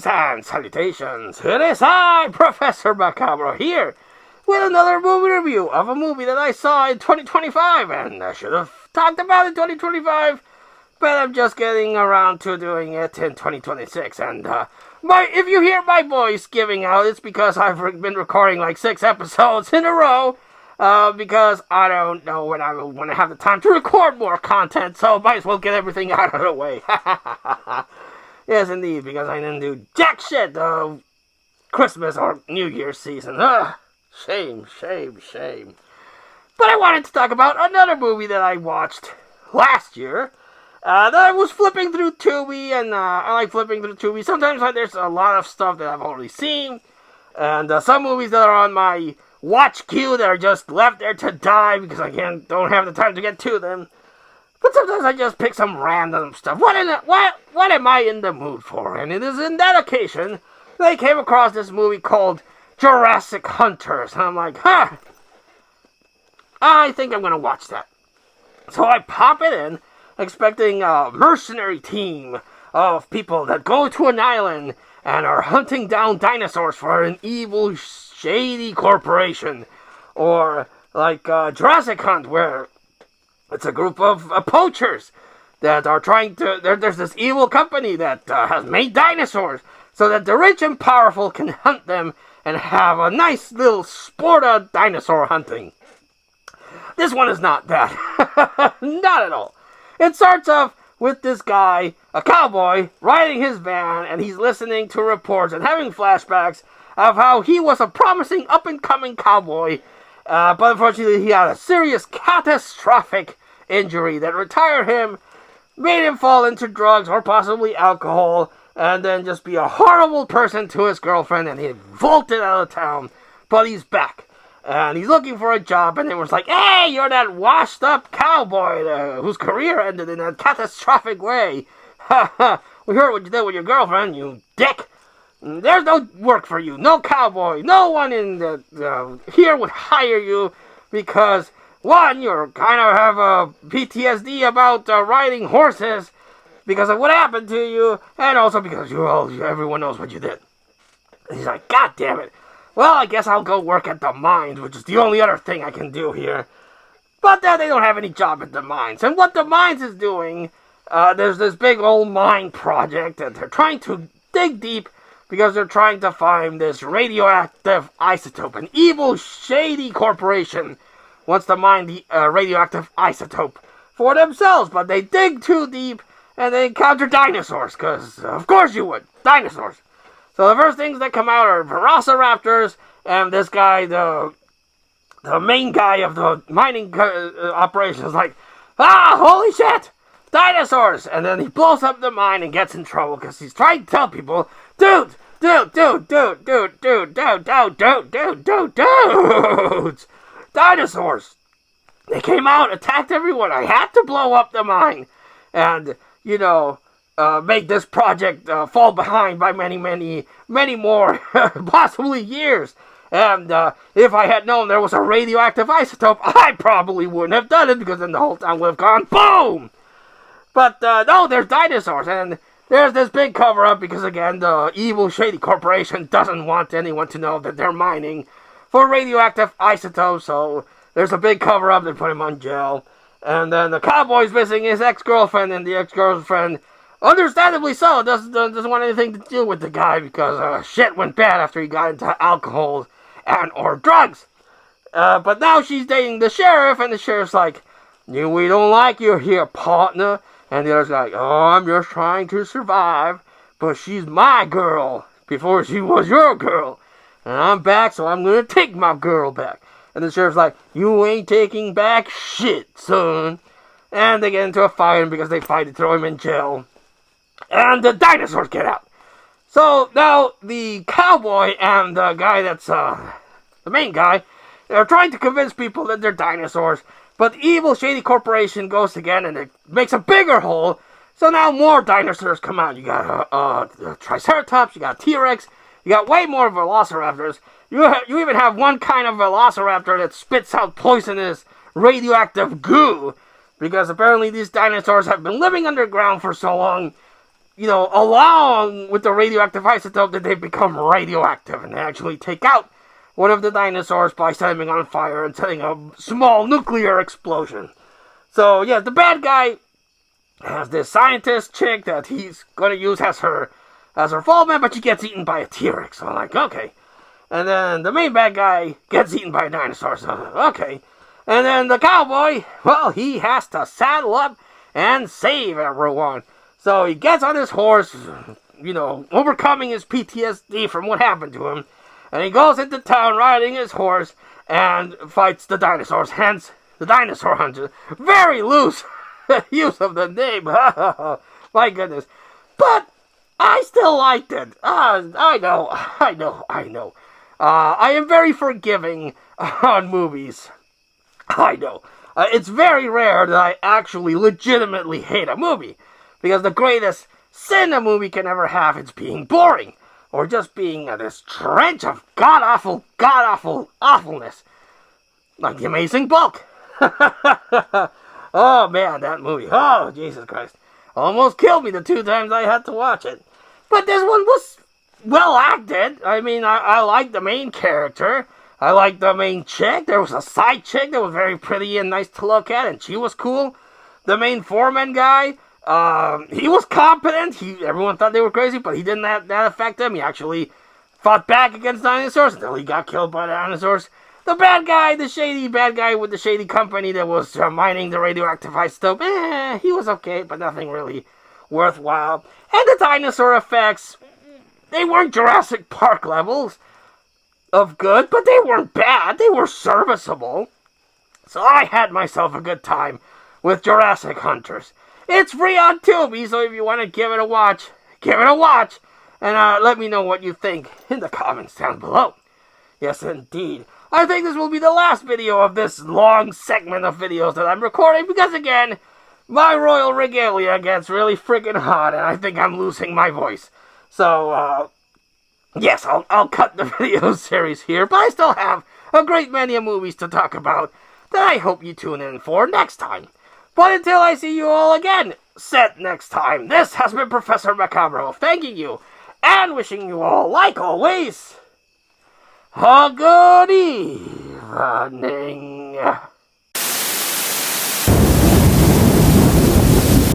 Greetings and salutations. It is I, Professor Macabro, here with another movie review of a movie that I saw in 2025, and I should have talked about in 2025, but I'm just getting around to doing it in 2026. And if you hear my voice giving out, it's because I've been recording like 6 episodes in a row. Because I don't know when I will want to have the time to record more content, so might as well get everything out of the way. Yes, indeed, because I didn't do jack shit Christmas or New Year's season. Shame. But I wanted to talk about another movie that I watched last year. That I was flipping through Tubi, and I like flipping through Tubi. Sometimes there's a lot of stuff that I've already seen, and some movies that are on my watch queue that are just left there to die because I don't have the time to get to them. But sometimes I just pick some random stuff. What am I in the mood for? And it is in that occasion that I came across this movie called Jurassic Hunters. And I'm like, I think I'm going to watch that. So I pop it in, expecting a mercenary team of people that go to an island and are hunting down dinosaurs for an evil, shady corporation. Or like Jurassic Hunt, where it's a group of poachers that are trying to... There's this evil company that has made dinosaurs so that the rich and powerful can hunt them and have a nice little sport of dinosaur hunting. This one is not that. Not at all. It starts off with this guy, a cowboy, riding his van, and he's listening to reports and having flashbacks of how he was a promising up-and-coming cowboy, but unfortunately he had a serious catastrophic injury that retired him, made him fall into drugs or possibly alcohol, and then just be a horrible person to his girlfriend, and he bolted out of town, but he's back. And he's looking for a job, and it was like, hey, you're that washed-up cowboy whose career ended in a catastrophic way. Ha ha, we heard what you did with your girlfriend, you dick. There's no work for you, no cowboy, no one in the here would hire you because, one, you kind of have a PTSD about riding horses because of what happened to you, and also because everyone knows what you did. And he's like, God damn it. Well, I guess I'll go work at the mines, which is the only other thing I can do here. But they don't have any job at the mines. And what the mines is doing, there's this big old mine project that they're trying to dig deep because they're trying to find this radioactive isotope. An evil, shady corporation wants to mine the radioactive isotope for themselves. But they dig too deep and they encounter dinosaurs, because of course you would. Dinosaurs. So the first things that come out are velociraptors, and this guy, the main guy of the mining operation, is like, holy shit, dinosaurs! And then he blows up the mine and gets in trouble because he's trying to tell people, dudes, dinosaurs! They came out, attacked everyone. I had to blow up the mine, and make this project fall behind by many more, possibly years. And if I had known there was a radioactive isotope, I probably wouldn't have done it, because then the whole town would have gone boom! But no, there's dinosaurs, and there's this big cover-up because, again, the evil, shady corporation doesn't want anyone to know that they're mining for radioactive isotopes, so there's a big cover-up. They put him on jail. And then the cowboy's missing his ex-girlfriend, and the ex-girlfriend, understandably so, doesn't want anything to do with the guy because shit went bad after he got into alcohol or drugs. But now she's dating the sheriff, and the sheriff's like, we don't like you here, partner. And the other's like, I'm just trying to survive, but she's my girl before she was your girl. And I'm back, so I'm going to take my girl back. And the sheriff's like, you ain't taking back shit, son. And they get into a fight, and because they fight, they throw him in jail. And the dinosaurs get out. So now the cowboy and the guy that's the main guy, they're trying to convince people that they're dinosaurs. But the evil, shady corporation goes again, and it makes a bigger hole. So now more dinosaurs come out. You got a Triceratops, you got a T-Rex, you got way more velociraptors. You even have one kind of velociraptor that spits out poisonous radioactive goo. Because apparently these dinosaurs have been living underground for so long, along with the radioactive isotope, that they become radioactive, and they actually take out one of the dinosaurs by setting it on fire and setting a small nuclear explosion. So, yeah, the bad guy has this scientist chick that he's going to use as her fallback, but she gets eaten by a T-Rex. So I'm like, okay. And then the main bad guy gets eaten by a dinosaur. So I'm like, okay. And then the cowboy, well, he has to saddle up and save everyone. So he gets on his horse, overcoming his PTSD from what happened to him. And he goes into town riding his horse and fights the dinosaurs. Hence, the dinosaur hunter. Very loose use of the name. My goodness. But I still liked it. I know. I am very forgiving on movies. I know. It's very rare that I actually legitimately hate a movie. Because the greatest sin a movie can ever have is being boring. Or just being this trench of god-awful awfulness. Like The Amazing Bulk. Oh, man, that movie. Oh, Jesus Christ. Almost killed me the 2 times I had to watch it. But this one was well acted. I mean, I liked the main character. I liked the main chick. There was a side chick that was very pretty and nice to look at, and she was cool. The main foreman guy, he was competent. Everyone thought they were crazy, but he didn't let that affect him. He actually fought back against dinosaurs until he got killed by the dinosaurs. The bad guy, the shady bad guy with the shady company that was mining the radioactive isotope, he was okay, but nothing really worthwhile. And the dinosaur effects, they weren't Jurassic Park levels of good, but they weren't bad. They were serviceable. So I had myself a good time with Jurassic Hunters. It's free on Tubi, so if you want to give it a watch, give it a watch. And let me know what you think in the comments down below. Yes, indeed. I think this will be the last video of this long segment of videos that I'm recording because, again, my royal regalia gets really freaking hot and I think I'm losing my voice. So, yes, I'll cut the video series here, but I still have a great many movies to talk about that I hope you tune in for next time. But until I see you all again, set next time, this has been Professor Macabro, thanking you and wishing you all, like always, a good evening.